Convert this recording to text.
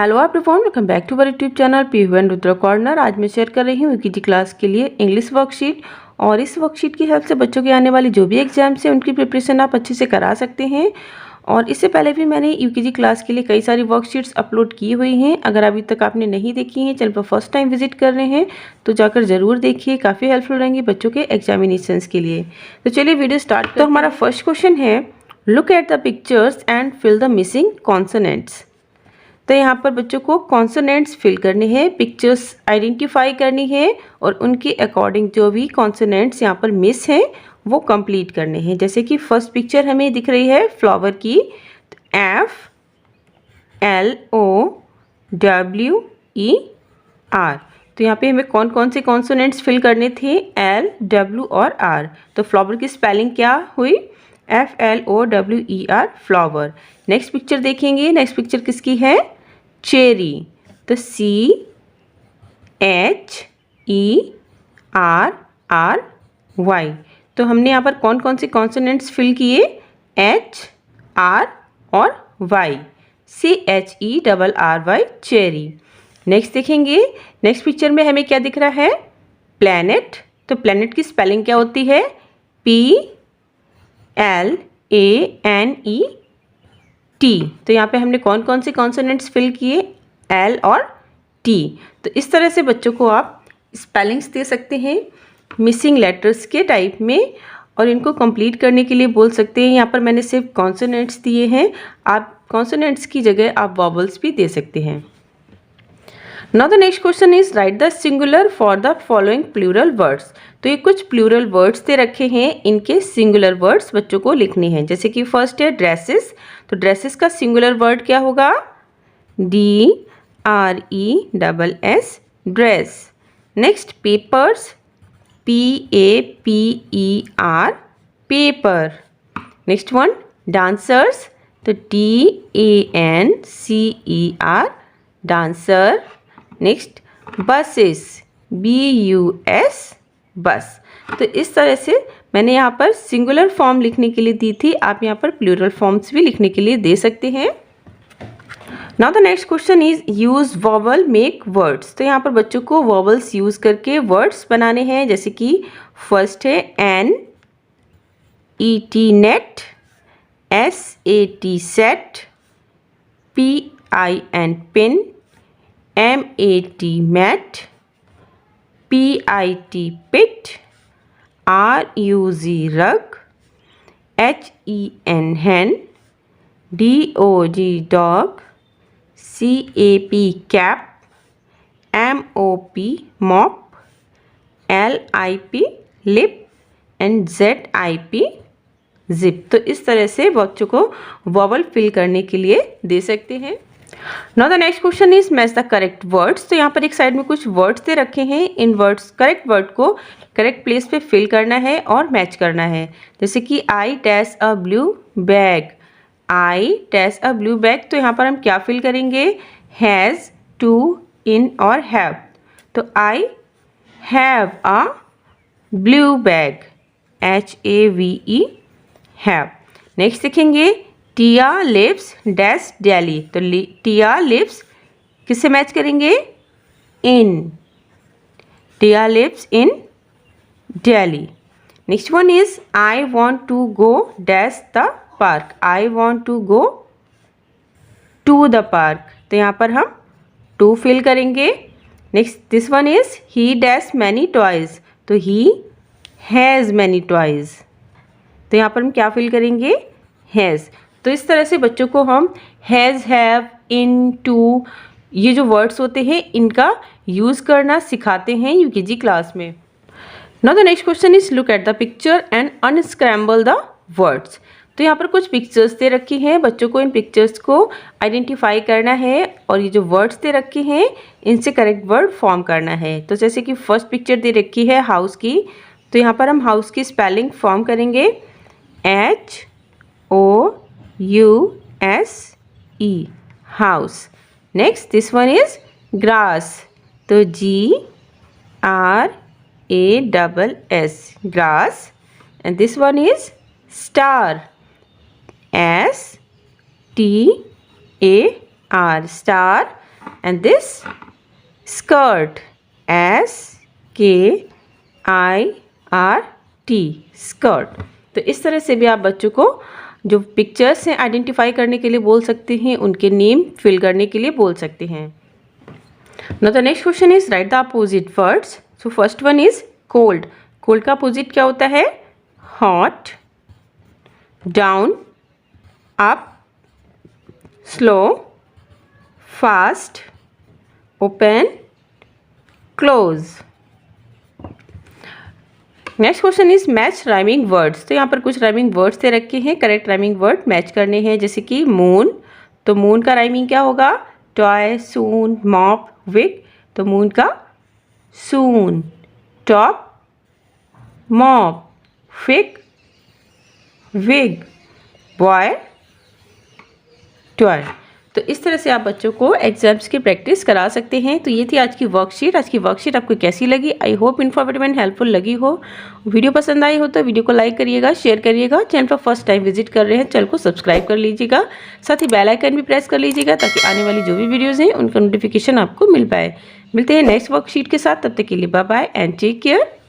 Hello everyone, welcome back to our YouTube channel Pihu and Rudra corner. आज मैं share कर रही हूँ यूकेजी क्लास के लिए इंग्लिश वर्कशीट। और इस वर्कशीट की हेल्प से बच्चों के आने वाली जो भी एग्जाम्स हैं उनकी प्रिपरेशन आप अच्छे से करा सकते हैं। और इससे पहले भी मैंने यूकेजी क्लास के लिए कई सारी वर्कशीट्स अपलोड की हुई हैं। अगर अभी तक आपने नहीं देखी हैं, चैनल पर फर्स्ट टाइम विजिट कर रहे हैं तो जाकर ज़रूर देखिए, काफ़ी हेल्पफुल रहेंगी बच्चों के एग्जामिनेशंस के लिए। तो चलिए वीडियो स्टार्ट। तो हमारा फर्स्ट क्वेश्चन है, look at the pictures and fill the missing consonants. तो यहाँ पर बच्चों को कॉन्सोनेंट्स फिल करने हैं, पिक्चर्स आइडेंटिफाई करनी है और उनके अकॉर्डिंग जो भी कॉन्सोनेंट्स यहाँ पर मिस हैं वो कंप्लीट करने हैं। जैसे कि फर्स्ट पिक्चर हमें दिख रही है फ्लावर की, FLOWER। तो यहाँ पे हमें कौन कौन से कॉन्सोनेंट्स फिल करने थे, L, W और R। तो फ्लावर की स्पेलिंग क्या हुई, FLOWER, फ्लावर। नेक्स्ट पिक्चर देखेंगे, नेक्स्ट पिक्चर किसकी है, चेरी। तो CHERRY। तो हमने यहाँ पर कौन कौन से कॉन्सोनेंट्स फिल किए, H, R और Y, CHERRY, चेरी। नेक्स्ट देखेंगे, नेक्स्ट पिक्चर में हमें क्या दिख रहा है, प्लैनेट। तो प्लैनेट की स्पेलिंग क्या होती है, PLANET। तो यहाँ पे हमने कौन कौन से कॉन्सोनेंट्स फिल किए, L और T। तो इस तरह से बच्चों को आप स्पेलिंग्स दे सकते हैं मिसिंग लेटर्स के टाइप में और इनको कंप्लीट करने के लिए बोल सकते हैं। यहाँ पर मैंने सिर्फ कॉन्सोनेंट्स दिए हैं, आप कॉन्सोनेंट्स की जगह आप वॉवल्स भी दे सकते हैं। Now the next question is write the singular for the following plural words. तो ये कुछ प्लूरल वर्ड्स दे रखे हैं, इनके सिंगुलर वर्ड्स बच्चों को लिखने हैं। जैसे कि फर्स्ट है ड्रेसेस। तो ड्रेसेस का सिंगुलर वर्ड क्या होगा, DRESS, dress. Next papers, PAPER, paper. Next one dancers, तो DANCER, dancer. Next buses, BUS, बस। तो इस तरह से मैंने यहाँ पर सिंगुलर फॉर्म लिखने के लिए दी थी, आप यहाँ पर प्लूरल फॉर्म्स भी लिखने के लिए दे सकते हैं। Now the next question is use vowel make words. तो यहाँ पर बच्चों को वॉवल्स यूज करके वर्ड्स बनाने हैं। जैसे कि फर्स्ट है NET, net, SAT, sat, PIN, pin, MAT, mat, PIT, pit, RUG, rug, HEN, hen, DOG, dog, CAP, cap, MOP, mop, LIP, lip and ZIP, zip. तो इस तरह से बच्चों को वॉवल फिल करने के लिए दे सकते हैं। Now the next question is match the correct words. तो यहाँ पर एक साइड में कुछ वर्ड्स दे रखे हैं, इन वर्ड्स करेक्ट वर्ड को करेक्ट प्लेस पे फिल करना है और मैच करना है। जैसे कि I dash a blue bag, I dash a blue bag. तो यहाँ पर हम क्या फिल करेंगे, हैज़, टू, इन और हैव। तो I have a blue bag, HAVE, have. Next देखेंगे, टिया लिव्स डैश दिल्ली। तो टिया लिव्स किससे मैच करेंगे, in, Tia lives in Delhi. Next one is I want to go dash the park, I want to go to the park. तो यहाँ पर हम to fill करेंगे। Next this one is he dash many toys. तो he has many toys. तो यहाँ पर हम क्या फिल करेंगे, हैज़। तो इस तरह से बच्चों को हम हैज़, हैव, इन, टू, ये जो वर्ड्स होते हैं इनका यूज़ करना सिखाते हैं यूकेजी क्लास में। Now the next question is look at the picture and unscramble the words. तो यहाँ पर कुछ पिक्चर्स दे रखी हैं, बच्चों को इन पिक्चर्स को आइडेंटिफाई करना है और ये जो वर्ड्स दे रखे हैं इनसे करेक्ट वर्ड फॉर्म करना है। तो जैसे कि फर्स्ट पिक्चर दे रखी है हाउस की। तो यहाँ पर हम हाउस की स्पेलिंग फॉर्म करेंगे, HOUSE, house. Next this one is grass. तो GRASS, grass. And this one is star, STAR, star. and this skirt, SKIRT, skirt. तो इस तरह से भी आप बच्चों को जो पिक्चर्स हैं आइडेंटिफाई करने के लिए बोल सकते हैं, उनके नेम फिल करने के लिए बोल सकते हैं। Now the next question is write the opposite words. So first one is cold. Cold का अपोजिट क्या होता है? Hot, down, up, slow, fast, open, close. Next question is match rhyming words. तो यहाँ पर कुछ राइमिंग वर्ड्स दे रखे हैं, करेक्ट राइमिंग वर्ड मैच करने हैं। जैसे कि मून, तो मून का राइमिंग क्या होगा? Toy, soon, mop, wig. तो मून का soon, top, mop, fig, wig, boy, toy. तो इस तरह से आप बच्चों को एग्जाम्स की प्रैक्टिस करा सकते हैं। तो ये थी आज की वर्कशीट। आज की वर्कशीट आपको कैसी लगी? I hope informative and helpful लगी हो। वीडियो पसंद आई हो तो वीडियो को लाइक करिएगा, शेयर करिएगा। चैनल पर फर्स्ट टाइम विजिट कर रहे हैं, चैनल को सब्सक्राइब कर लीजिएगा। साथ ही बेल आइकन भी प्रेस कर लीजिएगा ताकि आने वाली जो भी वीडियोज़ हैं उनका नोटिफिकेशन आपको मिल पाए। मिलते हैं नेक्स्ट वर्कशीट के साथ, तब तक के लिए bye bye and take care.